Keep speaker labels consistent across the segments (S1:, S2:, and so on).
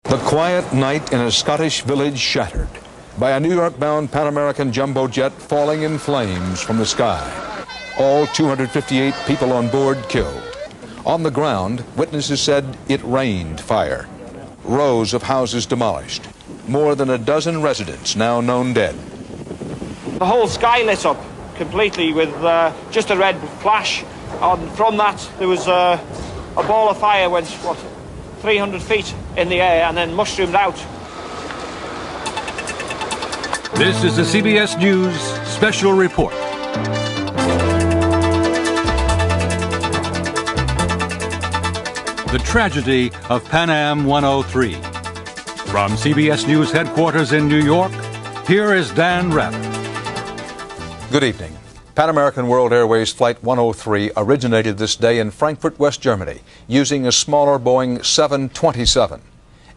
S1: The quiet night in a Scottish village shattered by a New York-bound Pan American jumbo jet falling in flames from the sky. All 258 people on board killed. On the ground, witnesses said it rained fire. Rows of houses demolished. More than a dozen residents now known dead.
S2: The whole sky lit up completely with just a red flash. From that, there was a ball of fire went, 300 feet in the air and then mushroomed out.
S3: This is the CBS News Special Report. The tragedy of Pan Am 103. From CBS News headquarters in New York, here is Dan Rather.
S1: Good evening. Pan American World Airways Flight 103 originated this day in Frankfurt, West Germany, using a smaller Boeing 727.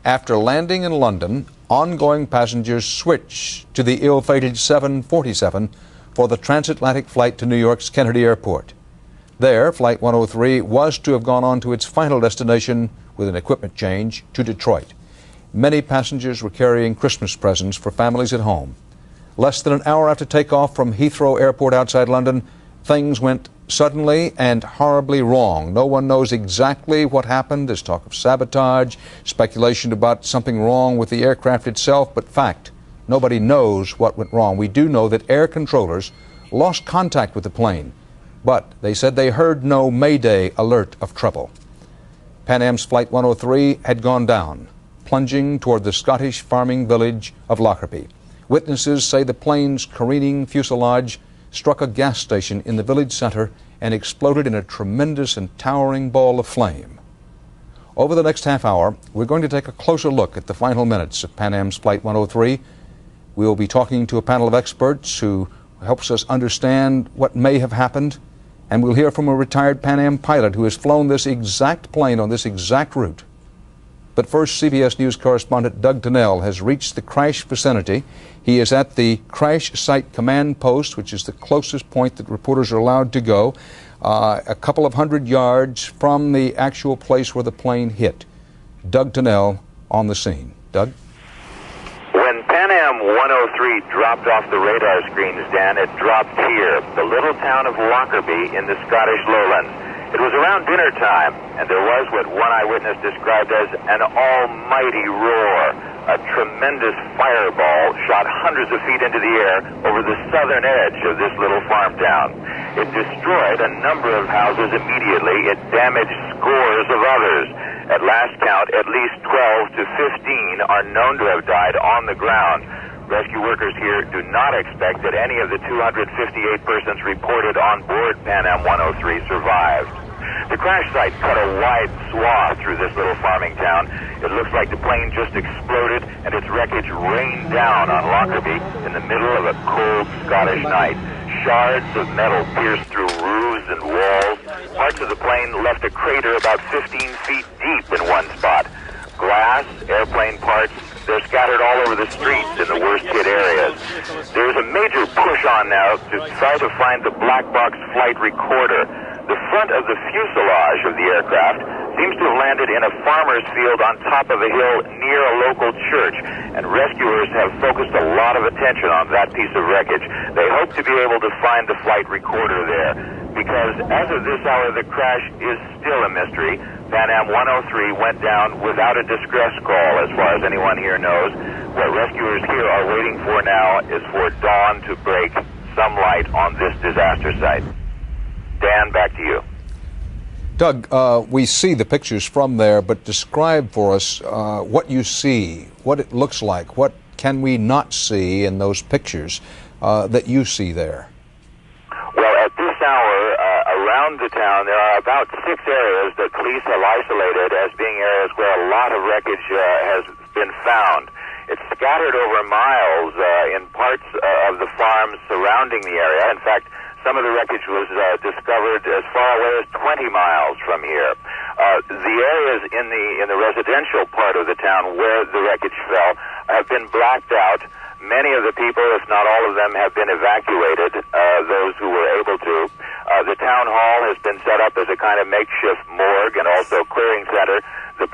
S1: After landing in London, ongoing passengers switched to the ill-fated 747 for the transatlantic flight to New York's Kennedy Airport. There, Flight 103 was to have gone on to its final destination with an equipment change to Detroit. Many passengers were carrying Christmas presents for families at home. Less than an hour after takeoff from Heathrow Airport outside London, things went suddenly and horribly wrong. No one knows exactly what happened. There's talk of sabotage, speculation about something wrong with the aircraft itself, but fact, nobody knows what went wrong. We do know that air controllers lost contact with the plane, but they said they heard no Mayday alert of trouble. Pan Am's Flight 103 had gone down, plunging toward the Scottish farming village of Lockerbie. Witnesses say the plane's careening fuselage struck a gas station in the village center and exploded in a tremendous and towering ball of flame. Over the next half hour, we're going to take a closer look at the final minutes of Pan Am's Flight 103. We will be talking to a panel of experts who helps us understand what may have happened, and we'll hear from a retired Pan Am pilot who has flown this exact plane on this exact route. But first, CBS News correspondent Doug Tennell has reached the crash vicinity. He is at the crash site command post, which is the closest point that reporters are allowed to go, a couple of hundred yards from the actual place where the plane hit. Doug Tennell on the scene. Doug?
S4: When Pan Am 103 dropped off the radar screens, Dan, it dropped here, the little town of Lockerbie in the Scottish lowlands. It was around dinner time, and there was what one eyewitness described as an almighty roar. A tremendous fireball shot hundreds of feet into the air over the southern edge of this little farm town. It destroyed a number of houses immediately. It damaged scores of others. At last count, at least 12 to 15 are known to have died on the ground. Rescue workers here do not expect that any of the 258 persons reported on board Pan Am 103 survived. The crash site cut a wide swath through this little farming town. It looks like the plane just exploded and its wreckage rained down on Lockerbie in the middle of a cold Scottish night. Shards of metal pierced through roofs and walls. Parts of the plane left a crater about 15 feet deep in one spot. Glass, airplane parts, they're scattered all over the streets in the worst hit areas. There's a major push on now to try to find the black box flight recorder. The front of the fuselage of the aircraft seems to have landed in a farmer's field on top of a hill near a local church, and rescuers have focused a lot of attention on that piece of wreckage. They hope to be able to find the flight recorder there, because as of this hour, the crash is still a mystery. Pan Am 103 went down without a distress call, as far as anyone here knows. What rescuers here are waiting for now is for dawn to break some light on this disaster site. Dan, back to you.
S1: Doug, we see the pictures from there, but describe for us what you see, what it looks like. What can we not see in those pictures that you see there?
S4: Well, at this hour, around the town, there are about 6 areas that police have isolated as being areas where a lot of wreckage has been found. It's scattered over miles in parts of the farms surrounding the area. In fact, some of the wreckage was discovered as far away as 20 miles from here. The areas in the residential part of the town where the wreckage fell have been blacked out. Many of the people, if not all of them, have been evacuated, those who were able to. The town hall has been set up as a kind of makeshift morgue and also clearing center. The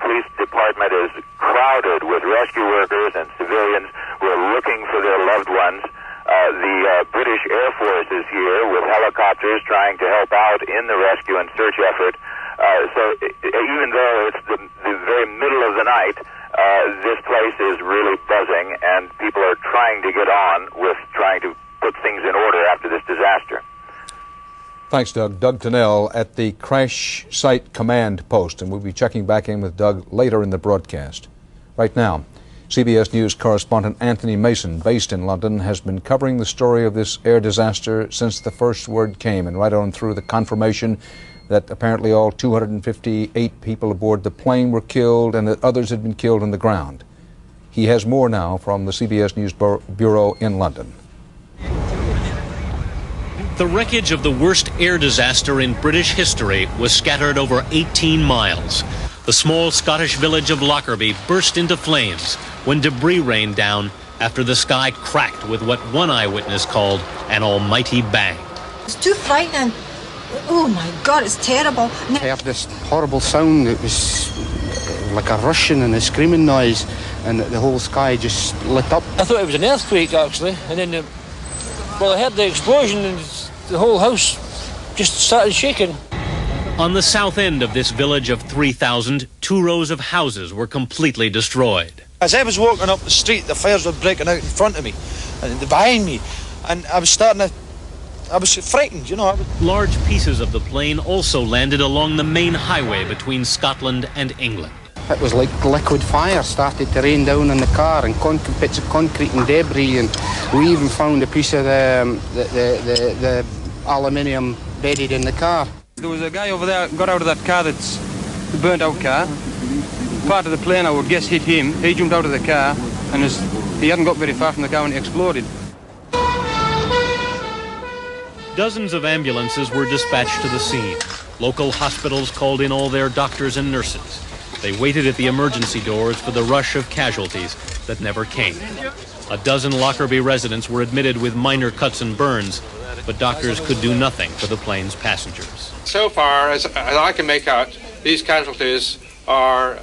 S4: police department is crowded with rescue workers and civilians who are looking for their loved ones. The British Air Force is here with helicopters trying to help out in the rescue and search effort. So even though it's the very middle of the night, this place is really buzzing, and people are trying to get on with trying to put things in order after this disaster.
S1: Thanks, Doug. Doug Tennell at the Crash Site Command Post, and we'll be checking back in with Doug later in the broadcast. Right now, CBS News correspondent Anthony Mason, based in London, has been covering the story of this air disaster since the first word came, and right on through the confirmation that apparently all 258 people aboard the plane were killed and that others had been killed on the ground. He has more now from the CBS News Bureau in London.
S5: The wreckage of the worst air disaster in British history was scattered over 18 miles. The small Scottish village of Lockerbie burst into flames when debris rained down after the sky cracked with what one eyewitness called an almighty bang.
S6: It's too frightening. Oh my God, it's terrible.
S7: I heard this horrible sound. It was like a rushing and a screaming noise, and the whole sky just lit up.
S8: I thought it was an earthquake, actually, and then I heard the explosion and the whole house just started shaking.
S5: On the south end of this village of 3,000, 2 rows of houses were completely destroyed.
S9: As I was walking up the street, the fires were breaking out in front of me and behind me, and I was frightened, you know.
S5: Large pieces of the plane also landed along the main highway between Scotland and England.
S7: It was like liquid fire started to rain down on the car, and bits of concrete and debris, and we even found a piece of the aluminium buried in the car.
S10: There was a guy over there got out of that car, that's the burnt out car. Part of the plane, I would guess, hit him. He jumped out of the car, and he hadn't got very far from the car when it exploded.
S5: Dozens of ambulances were dispatched to the scene. Local hospitals called in all their doctors and nurses. They waited at the emergency doors for the rush of casualties that never came. A dozen Lockerbie residents were admitted with minor cuts and burns, but doctors could do nothing for the plane's passengers.
S11: So far, as I can make out, these casualties are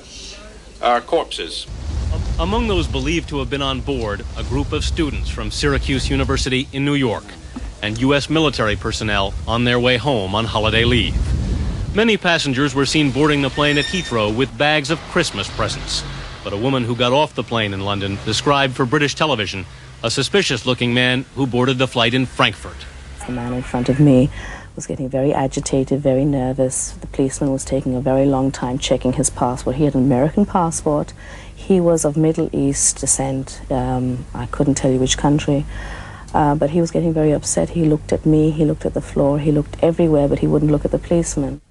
S11: corpses.
S5: Among those believed to have been on board, a group of students from Syracuse University in New York, and U.S. military personnel on their way home on holiday leave. Many passengers were seen boarding the plane at Heathrow with bags of Christmas presents. But a woman who got off the plane in London described for British television a suspicious-looking man who boarded the flight in Frankfurt.
S12: The man in front of me was getting very agitated, very nervous. The policeman was taking a very long time checking his passport. He had an American passport. He was of Middle East descent. I couldn't tell you which country. But he was getting very upset. He looked at me, he looked at the floor, he looked everywhere, but he wouldn't look at the policeman.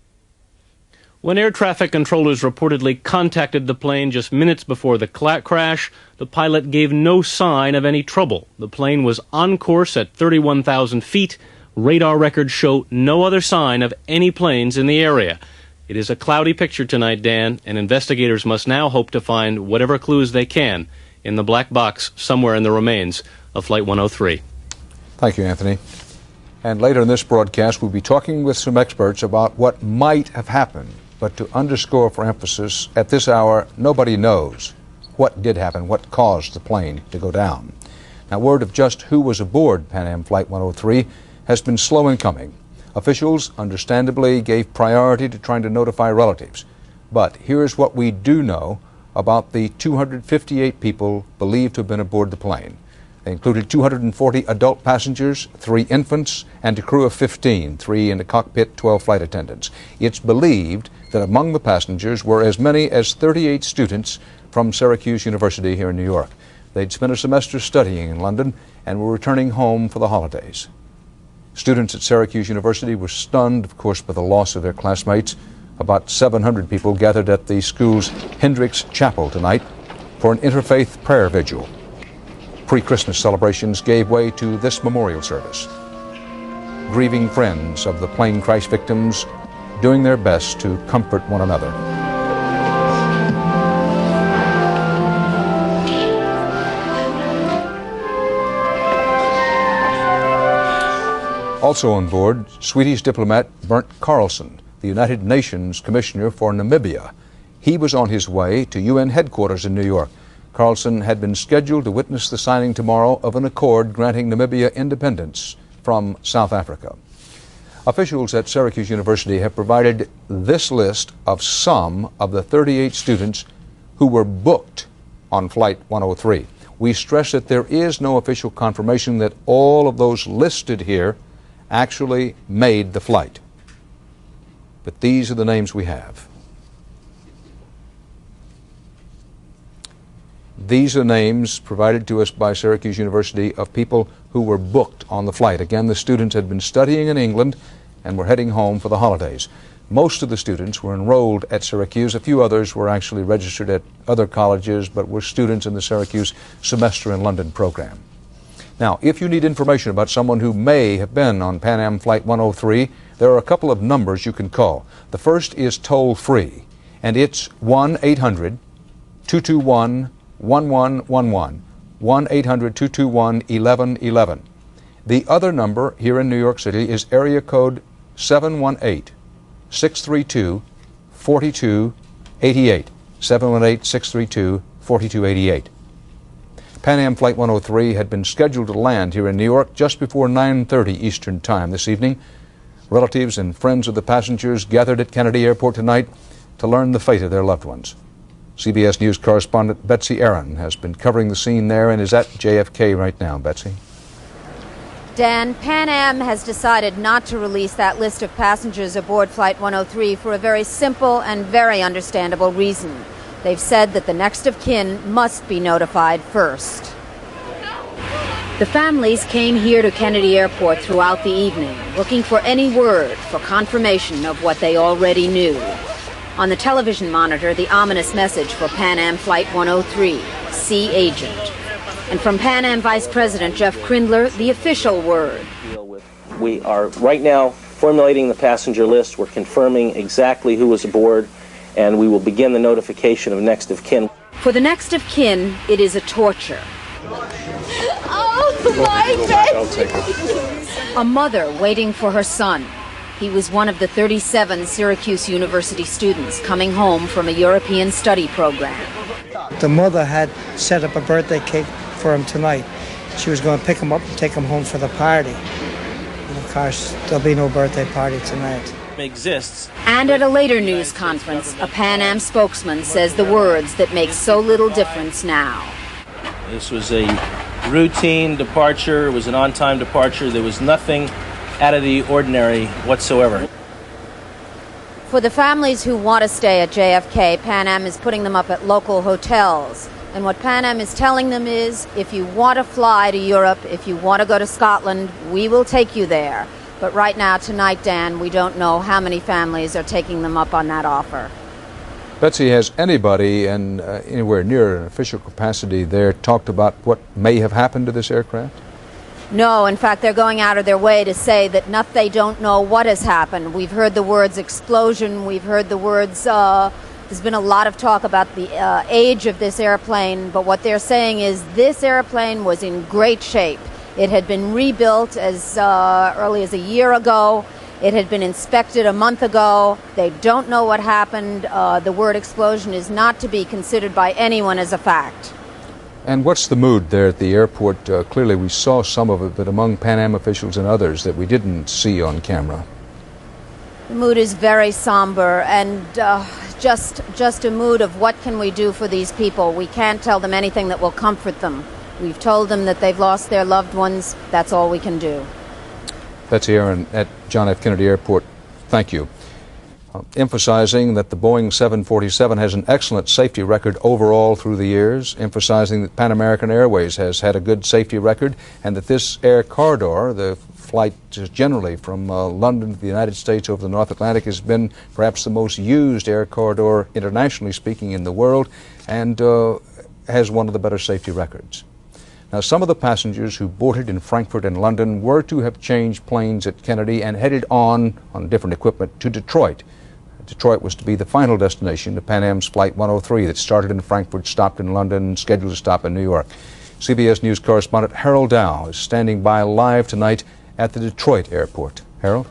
S5: When air traffic controllers reportedly contacted the plane just minutes before the crash, the pilot gave no sign of any trouble. The plane was on course at 31,000 feet. Radar records show no other sign of any planes in the area. It is a cloudy picture tonight, Dan, and investigators must now hope to find whatever clues they can in the black box somewhere in the remains of Flight 103.
S1: Thank you, Anthony. And later in this broadcast, we'll be talking with some experts about what might have happened. But to underscore for emphasis, at this hour, nobody knows what did happen, what caused the plane to go down. Now, word of just who was aboard Pan Am Flight 103 has been slow in coming. Officials, understandably, gave priority to trying to notify relatives. But here's what we do know about the 258 people believed to have been aboard the plane. They included 240 adult passengers, 3 infants, and a crew of 15, 3 in the cockpit, 12 flight attendants. It's believed that among the passengers were as many as 38 students from Syracuse University here in New York. They'd spent a semester studying in London and were returning home for the holidays. Students at Syracuse University were stunned, of course, by the loss of their classmates. About 700 people gathered at the school's Hendricks Chapel tonight for an interfaith prayer vigil. Pre-Christmas celebrations gave way to this memorial service. Grieving friends of the plane crash victims doing their best to comfort one another. Also on board, Swedish diplomat Bernd Carlson, the United Nations Commissioner for Namibia. He was on his way to UN headquarters in New York. Carlson had been scheduled to witness the signing tomorrow of an accord granting Namibia independence from South Africa. Officials at Syracuse University have provided this list of some of the 38 students who were booked on Flight 103. We stress that there is no official confirmation that all of those listed here actually made the flight. But these are the names we have. These are names provided to us by Syracuse University of people who were booked on the flight. Again, the students had been studying in England and were heading home for the holidays. Most of the students were enrolled at Syracuse. A few others were actually registered at other colleges, but were students in the Syracuse Semester in London program. Now, if you need information about someone who may have been on Pan Am Flight 103, there are a couple of numbers you can call. The first is toll-free, and it's 1-800-221-1111, 1-800-221-1111. The other number here in New York City is area code 718-632-4288, 718-632-4288. Pan Am Flight 103 had been scheduled to land here in New York just before 9:30 Eastern Time this evening. Relatives and friends of the passengers gathered at Kennedy Airport tonight to learn the fate of their loved ones. CBS News correspondent Betsy Aaron has been covering the scene there and is at JFK right now. Betsy.
S13: Dan, Pan Am has decided not to release that list of passengers aboard Flight 103 for a very simple and very understandable reason. They've said that the next of kin must be notified first. The families came here to Kennedy Airport throughout the evening, looking for any word for confirmation of what they already knew. On the television monitor, the ominous message for Pan Am Flight 103, see agent. And from Pan Am Vice President Jeff Krindler, the official word.
S14: We are right now formulating the passenger list. We're confirming exactly who was aboard, and we will begin the notification of next of kin.
S13: For the next of kin, it is a torture.
S6: Oh, my baby!
S13: A mother waiting for her son. He was one of the 37 Syracuse University students coming home from a European study program.
S15: The mother had set up a birthday cake for him tonight. She was going to pick him up and take him home for the party. And of course, there'll be no birthday party tonight.
S14: Exists.
S13: And at a later news conference, a Pan Am spokesman says the words that make so little difference now.
S14: This was a routine departure. It was an on-time departure. There was nothing out of the ordinary whatsoever.
S13: For the families who want to stay at JFK, Pan Am is putting them up at local hotels. And what Pan Am is telling them is, if you want to fly to Europe, if you want to go to Scotland, we will take you there. But right now, tonight, Dan, we don't know how many families are taking them up on that offer.
S1: Betsy, has anybody anywhere near an official capacity there talked about what may have happened to this aircraft?
S13: No, in fact, they're going out of their way to say that they don't know what has happened. We've heard the words explosion, we've heard the words, there's been a lot of talk about the age of this airplane, but what they're saying is this airplane was in great shape. It had been rebuilt as early as a year ago. It had been inspected a month ago. They don't know what happened. The word explosion is not to be considered by anyone as a fact.
S1: And what's the mood there at the airport? Clearly we saw some of it, but among Pan Am officials and others that we didn't see on camera.
S13: The mood is very somber and just a mood of what can we do for these people. We can't tell them anything that will comfort them. We've told them that they've lost their loved ones. That's all we can do.
S1: Betsy Aaron at John F. Kennedy Airport, thank you. Emphasizing that the Boeing 747 has an excellent safety record overall through the years, emphasizing that Pan American Airways has had a good safety record, and that this air corridor, the flight generally from London to the United States over the North Atlantic, has been perhaps the most used air corridor, internationally speaking, in the world, and has one of the better safety records. Now, some of the passengers who boarded in Frankfurt and London were to have changed planes at Kennedy and headed on different equipment to Detroit. Detroit was to be the final destination to Pan Am's Flight 103 that started in Frankfurt, stopped in London, scheduled to stop in New York. CBS News correspondent Harold Dow is standing by live tonight at the Detroit airport. Harold?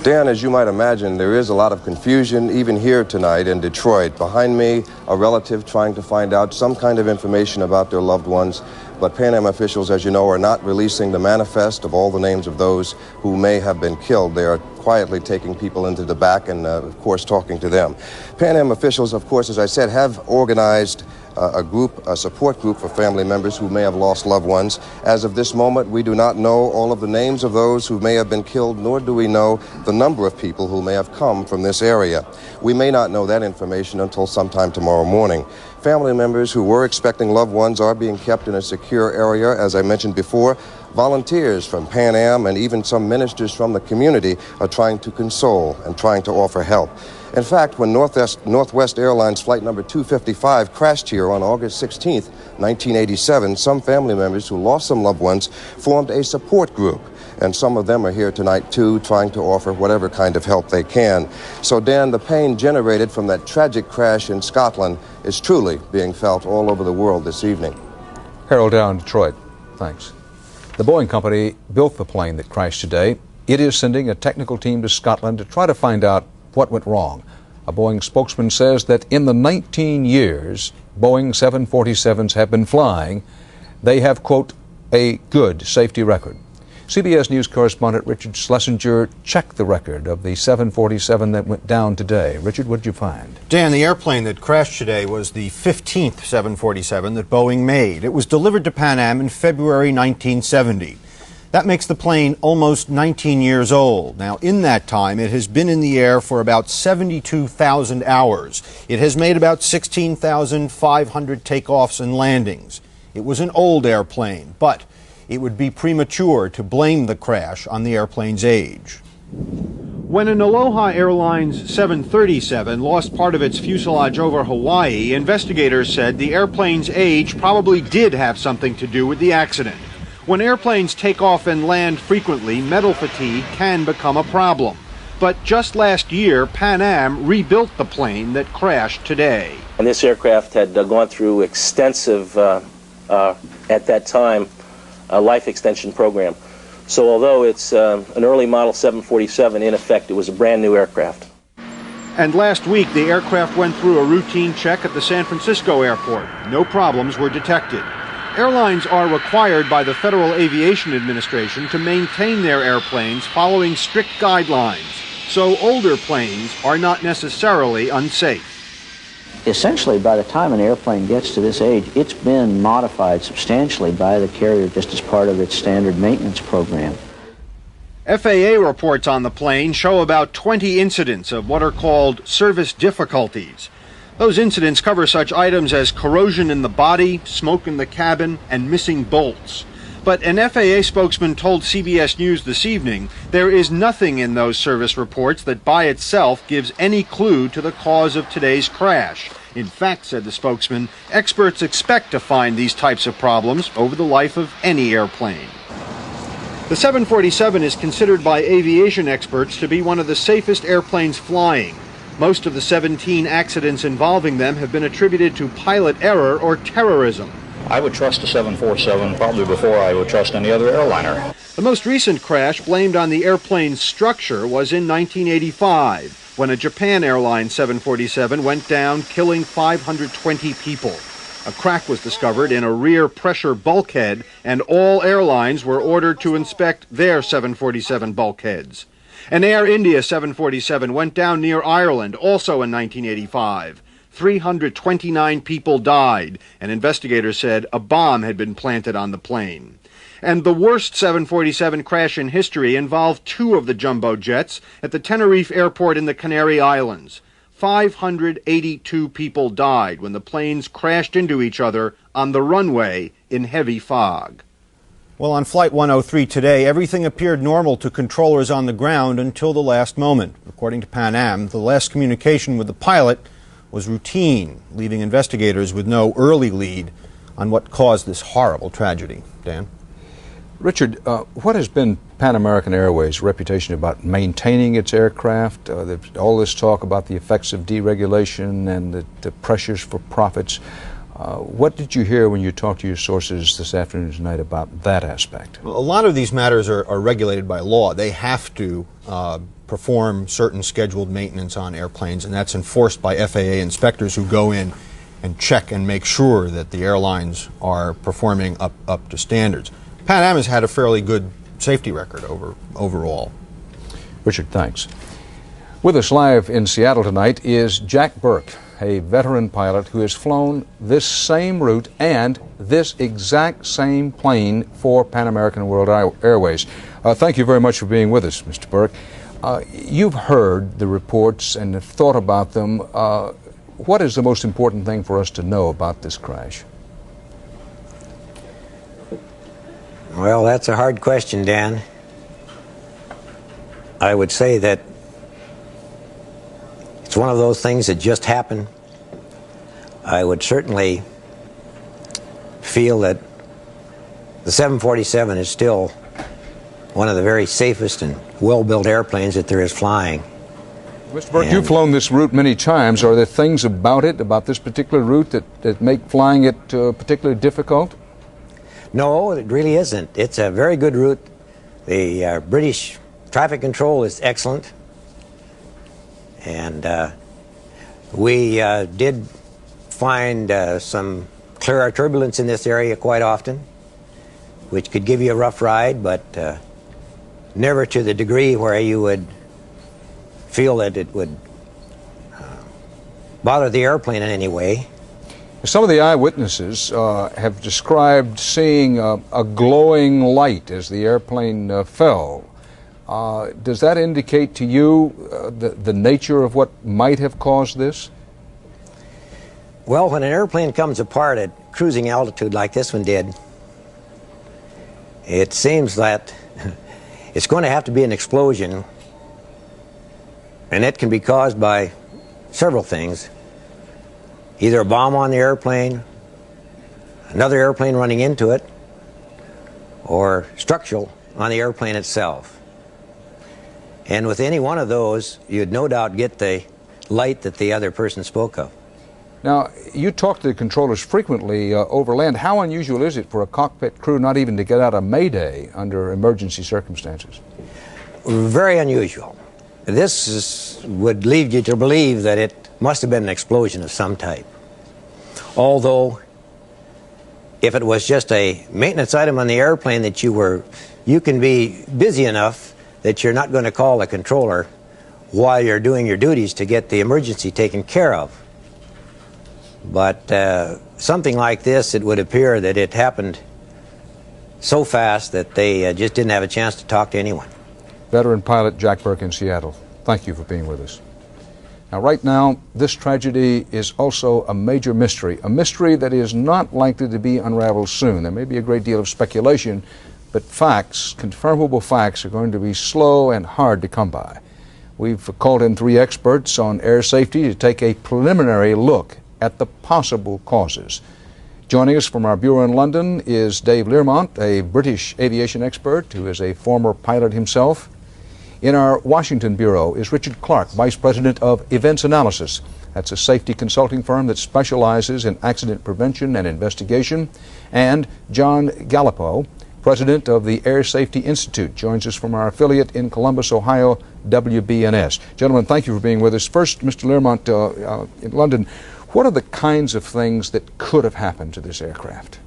S16: Dan, as you might imagine, there is a lot of confusion even here tonight in Detroit. Behind me, a relative trying to find out some kind of information about their loved ones. But Pan Am officials, as you know, are not releasing the manifest of all the names of those who may have been killed. They are quietly taking people into the back and, of course, talking to them. Pan Am officials, of course, as I said, have organized a support group for family members who may have lost loved ones. As of this moment, we do not know all of the names of those who may have been killed, nor do we know the number of people who may have come from this area. We may not know that information until sometime tomorrow morning. Family members who were expecting loved ones are being kept in a secure area. As I mentioned before, volunteers from Pan Am and even some ministers from the community are trying to console and trying to offer help. In fact, when Northwest Airlines flight number 255 crashed here on August 16th, 1987, some family members who lost some loved ones formed a support group. And some of them are here tonight, too, trying to offer whatever kind of help they can. So, Dan, the pain generated from that tragic crash in Scotland is truly being felt all over the world this evening.
S1: Harold Dow in Detroit, thanks. The Boeing company built the plane that crashed today. It is sending a technical team to Scotland to try to find out what went wrong. A Boeing spokesman says that in the 19 years Boeing 747s have been flying, they have, quote, a good safety record. CBS News correspondent Richard Schlesinger checked the record of the 747 that went down today. Richard, what did you find?
S17: Dan, the airplane that crashed today was the 15th 747 that Boeing made. It was delivered to Pan Am in February 1970. That makes the plane almost 19 years old. Now, in that time, it has been in the air for about 72,000 hours. It has made about 16,500 takeoffs and landings. It was an old airplane, but it would be premature to blame the crash on the airplane's age. When an Aloha Airlines 737 lost part of its fuselage over Hawaii, investigators said the airplane's age probably did have something to do with the accident. When airplanes take off and land frequently, metal fatigue can become a problem. But just last year, Pan Am rebuilt the plane that crashed today.
S14: And this aircraft had gone through extensive, at that time, life extension program. So although it's an early model 747, in effect, it was a brand new aircraft.
S17: And last week, the aircraft went through a routine check at the San Francisco airport. No problems were detected. Airlines are required by the Federal Aviation Administration to maintain their airplanes following strict guidelines. So older planes are not necessarily unsafe.
S18: Essentially, by the time an airplane gets to this age, it's been modified substantially by the carrier just as part of its standard maintenance program.
S17: FAA reports on the plane show about 20 incidents of what are called service difficulties. Those incidents cover such items as corrosion in the body, smoke in the cabin, and missing bolts. But an FAA spokesman told CBS News this evening there is nothing in those service reports that by itself gives any clue to the cause of today's crash. In fact, said the spokesman, experts expect to find these types of problems over the life of any airplane. The 747 is considered by aviation experts to be one of the safest airplanes flying. Most of the 17 accidents involving them have been attributed to pilot error or terrorism.
S19: I would trust a 747 probably before I would trust any other airliner.
S17: The most recent crash blamed on the airplane's structure was in 1985, when a Japan Airlines 747 went down, killing 520 people. A crack was discovered in a rear pressure bulkhead, and all airlines were ordered to inspect their 747 bulkheads. An Air India 747 went down near Ireland, also in 1985. 329 people died, and investigators said a bomb had been planted on the plane. And the worst 747 crash in history involved two of the jumbo jets at the Tenerife airport in the Canary Islands. 582 people died when the planes crashed into each other on the runway in heavy fog. Well, on Flight 103 today, everything appeared normal to controllers on the ground until the last moment. According to Pan Am, the last communication with the pilot was routine, leaving investigators with no early lead on what caused this horrible tragedy. Dan?
S1: Richard, what has been Pan American Airways' reputation about maintaining its aircraft? All this talk about the effects of deregulation and the pressures for profits. What did you hear when you talked to your sources this afternoon and tonight about that aspect?
S17: Well, a lot of these matters are regulated by law. They have to perform certain scheduled maintenance on airplanes, and that's enforced by FAA inspectors who go in and check and make sure that the airlines are performing up to standards. Pan Am has had a fairly good safety record overall.
S1: Richard, thanks. With us live in Seattle tonight is Jack Burke, a veteran pilot who has flown this same route and this exact same plane for Pan American World Airways. Thank you very much for being with us, Mr. Burke. You've heard the reports and have thought about them. What is the most important thing for us to know about this crash?
S20: Well, that's a hard question, Dan. I would say that it's one of those things that just happened. I would certainly feel that the 747 is still one of the very safest and well-built airplanes that there is flying.
S1: Mr. Burke, you've flown this route many times. Are there things about it, about this particular route, that make flying it particularly difficult?
S20: No, it really isn't. It's a very good route. The British traffic control is excellent. And we did find some clear turbulence in this area quite often, which could give you a rough ride, but never to the degree where you would feel that it would bother the airplane in any way.
S1: Some of the eyewitnesses have described seeing a glowing light as the airplane fell. Does that indicate to you the nature of what might have caused this?
S20: Well, when an airplane comes apart at cruising altitude like this one did, it seems that it's going to have to be an explosion, and it can be caused by several things. Either a bomb on the airplane, another airplane running into it, or structural on the airplane itself. And with any one of those, you'd no doubt get the light that the other person spoke of.
S1: Now, you talk to the controllers frequently over land. How unusual is it for a cockpit crew not even to get out a mayday under emergency circumstances?
S20: Very unusual. This would lead you to believe that it must have been an explosion of some type. Although, if it was just a maintenance item on the airplane that you can be busy enough that you're not going to call the controller while you're doing your duties to get the emergency taken care of. But something like this, it would appear that it happened so fast that they just didn't have a chance to talk to anyone.
S1: Veteran pilot Jack Burke in Seattle, thank you for being with us. Now, right now, this tragedy is also a major mystery, a mystery that is not likely to be unraveled soon. There may be a great deal of speculation, but facts, confirmable facts, are going to be slow and hard to come by. We've called in 3 experts on air safety to take a preliminary look at the possible causes. Joining us from our bureau in London is Dave Learmont, a British aviation expert who is a former pilot himself. In our Washington bureau is Richard Clark, Vice President of Events Analysis. That's a safety consulting firm that specializes in accident prevention and investigation. And John Gallipo, President of the Air Safety Institute, joins us from our affiliate in Columbus, Ohio, WBNS. Gentlemen, thank you for being with us. First, Mr. Learmont in London, what are the kinds of things that could have happened to this aircraft?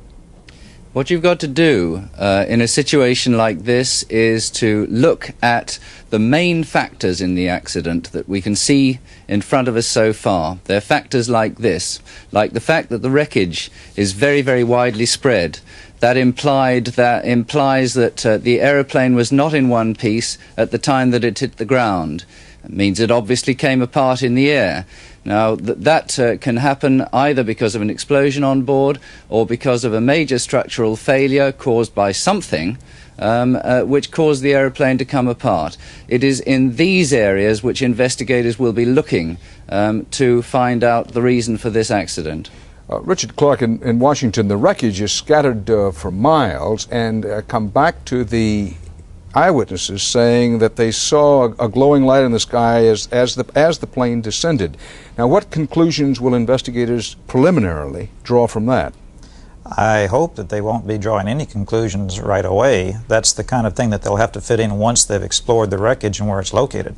S21: What you've got to do in a situation like this is to look at the main factors in the accident that we can see in front of us so far. They're factors like this, like the fact that the wreckage is very, very widely spread. That implies that the aeroplane was not in one piece at the time that it hit the ground. It means it obviously came apart in the air. Now, that can happen either because of an explosion on board or because of a major structural failure caused by something which caused the aeroplane to come apart. It is in these areas which investigators will be looking to find out the reason for this accident.
S1: Richard Clark, in Washington, the wreckage is scattered for miles and come back to the eyewitnesses saying that they saw a glowing light in the sky as the plane descended. Now, what conclusions will investigators preliminarily draw from that?
S2: I hope that they won't be drawing any conclusions right away. That's the kind of thing that they'll have to fit in once they've explored the wreckage and where it's located.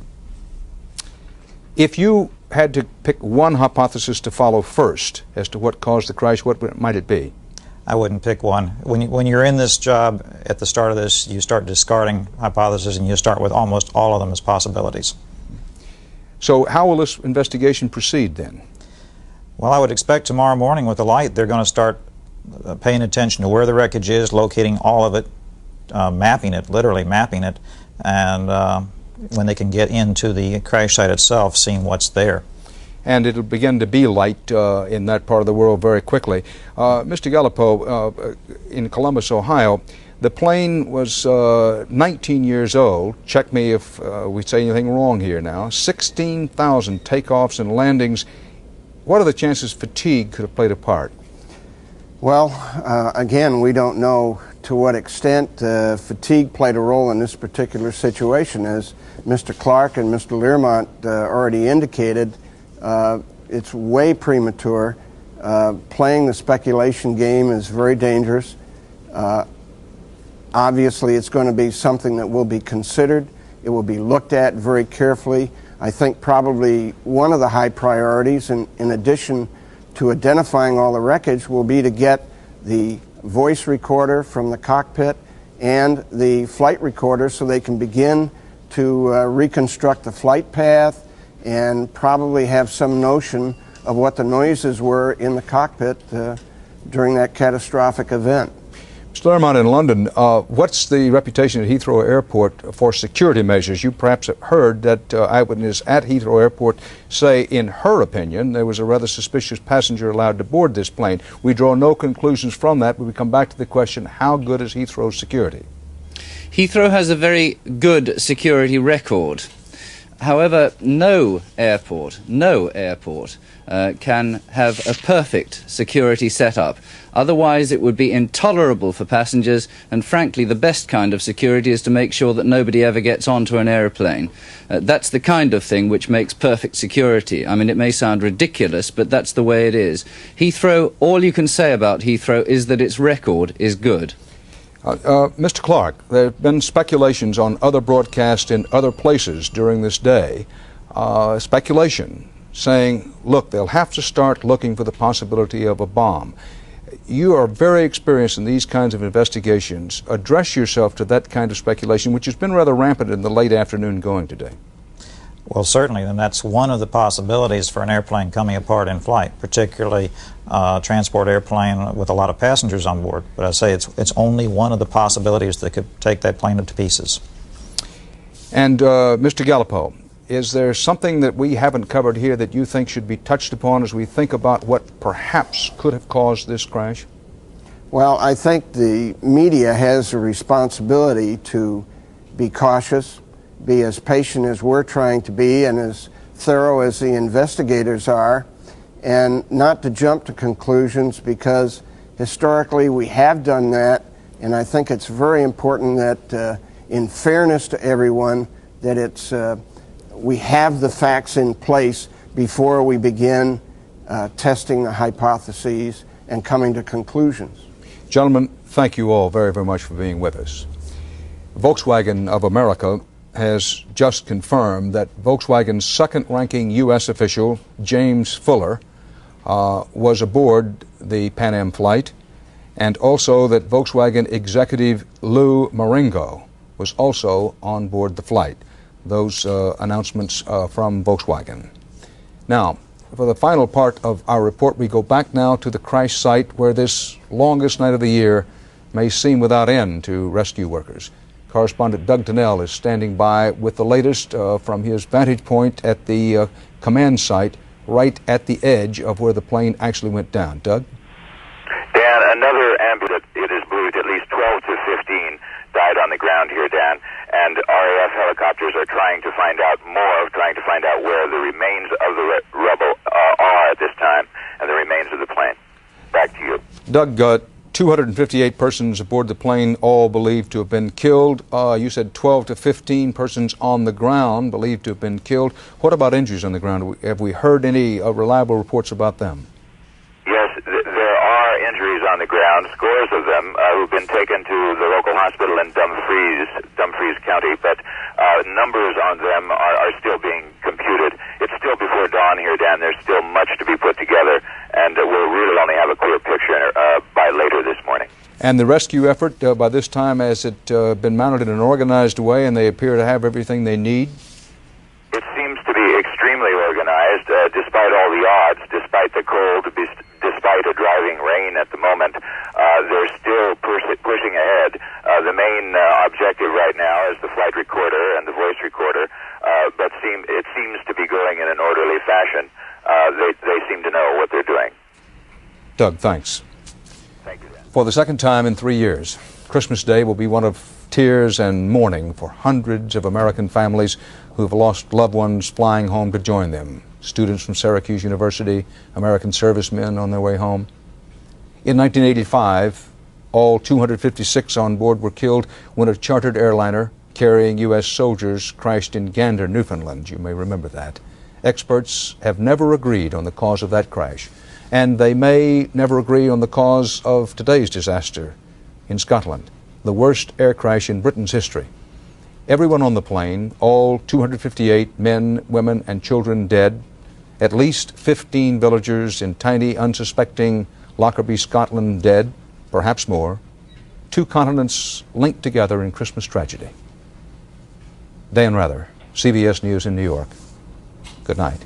S1: If you had to pick one hypothesis to follow first as to what caused the crash, what might it be?
S2: I wouldn't pick one. When you're in this job at the start of this, you start discarding hypotheses and you start with almost all of them as possibilities.
S1: So how will this investigation proceed then?
S2: Well, I would expect tomorrow morning with the light they're going to start paying attention to where the wreckage is, locating all of it, mapping it, literally mapping it, and when they can get into the crash site itself, seeing what's there.
S1: And it'll begin to be light in that part of the world very quickly. Mr. Gallipo, in Columbus, Ohio, the plane was 19 years old. Check me if we say anything wrong here now. 16,000 takeoffs and landings. What are the chances fatigue could have played a part?
S22: Well, again, we don't know to what extent fatigue played a role in this particular situation. As Mr. Clark and Mr. Learmont already indicated, it's way premature. Playing the speculation game is very dangerous. Obviously, it's going to be something that will be considered. It will be looked at very carefully. I think probably one of the high priorities, in addition to identifying all the wreckage, will be to get the voice recorder from the cockpit and the flight recorder so they can begin to reconstruct the flight path and probably have some notion of what the noises were in the cockpit during that catastrophic event.
S1: Mr. Learmont, in London, what's the reputation at Heathrow Airport for security measures? You perhaps have heard that eyewitness at Heathrow Airport say, in her opinion, there was a rather suspicious passenger allowed to board this plane. We draw no conclusions from that, but we come back to the question, how good is Heathrow's security?
S21: Heathrow has a very good security record. However, no airport can have a perfect security setup. Otherwise, it would be intolerable for passengers, and frankly, the best kind of security is to make sure that nobody ever gets onto an airplane. That's the kind of thing which makes perfect security. I mean, it may sound ridiculous, but that's the way it is. Heathrow, all you can say about Heathrow is that its record is good.
S1: Mr. Clark, there have been speculations on other broadcasts in other places during this day, speculation saying, look, they'll have to start looking for the possibility of a bomb. You are very experienced in these kinds of investigations. Address yourself to that kind of speculation, which has been rather rampant in the late afternoon going today.
S2: Well, certainly, and that's one of the possibilities for an airplane coming apart in flight, particularly a transport airplane with a lot of passengers on board. But I say it's only one of the possibilities that could take that plane to pieces.
S1: And Mr. Gallipo, is there something that we haven't covered here that you think should be touched upon as we think about what perhaps could have caused this crash?
S22: Well, I think the media has a responsibility to be cautious, be as patient as we're trying to be and as thorough as the investigators are, and not to jump to conclusions, because historically we have done that, and I think it's very important that in fairness to everyone, that we have the facts in place before we begin testing the hypotheses and coming to conclusions.
S1: Gentlemen, thank you all very, very much for being with us. Volkswagen of America has just confirmed that Volkswagen's second-ranking U.S. official, James Fuller, was aboard the Pan Am flight, and also that Volkswagen executive Lou Marengo was also on board the flight. Those announcements from Volkswagen. Now, for the final part of our report, we go back now to the crash site where this longest night of the year may seem without end to rescue workers. Correspondent Doug Tennell is standing by with the latest from his vantage point at the command site right at the edge of where the plane actually went down. Doug?
S4: Dan, another ambulance, it is believed at least 12 to 15 died on the ground here, Dan, and RAF helicopters are trying to find out where the remains of the rubble are at this time, and the remains of the plane. Back to you.
S1: Doug, 258 persons aboard the plane, all believed to have been killed. You said 12 to 15 persons on the ground believed to have been killed. What about injuries on the ground? Have we heard any reliable reports about them?
S4: Yes, there are injuries on the ground, scores of them who've been taken to the local hospital in Dumfries County, but numbers on them are still being computed. It's still before dawn here, Dan. There's still much to be put together, and we'll really only have a clear picture by later this morning.
S1: And the rescue effort, by this time, has it been mounted in an organized way, and they appear to have everything they need?
S4: It seems to be extremely organized, despite all the odds, despite the cold, despite a driving rain at the moment. They're still pushing ahead. The main objective right now is the flight recorder and the voice recorder, but it seems to be going in an orderly fashion. They seem to know what they're doing.
S1: Doug, thanks.
S4: Thank you, Dan.
S1: For the second time in 3 years, Christmas Day will be one of tears and mourning for hundreds of American families who have lost loved ones flying home to join them. Students from Syracuse University, American servicemen on their way home. In 1985, all 256 on board were killed when a chartered airliner carrying U.S. soldiers crashed in Gander, Newfoundland. You may remember that. Experts have never agreed on the cause of that crash, and they may never agree on the cause of today's disaster in Scotland, the worst air crash in Britain's history. Everyone on the plane, all 258 men, women, and children dead, at least 15 villagers in tiny, unsuspecting Lockerbie, Scotland dead, perhaps more. 2 continents linked together in Christmas tragedy. Dan Rather, CBS News in New York. Good night.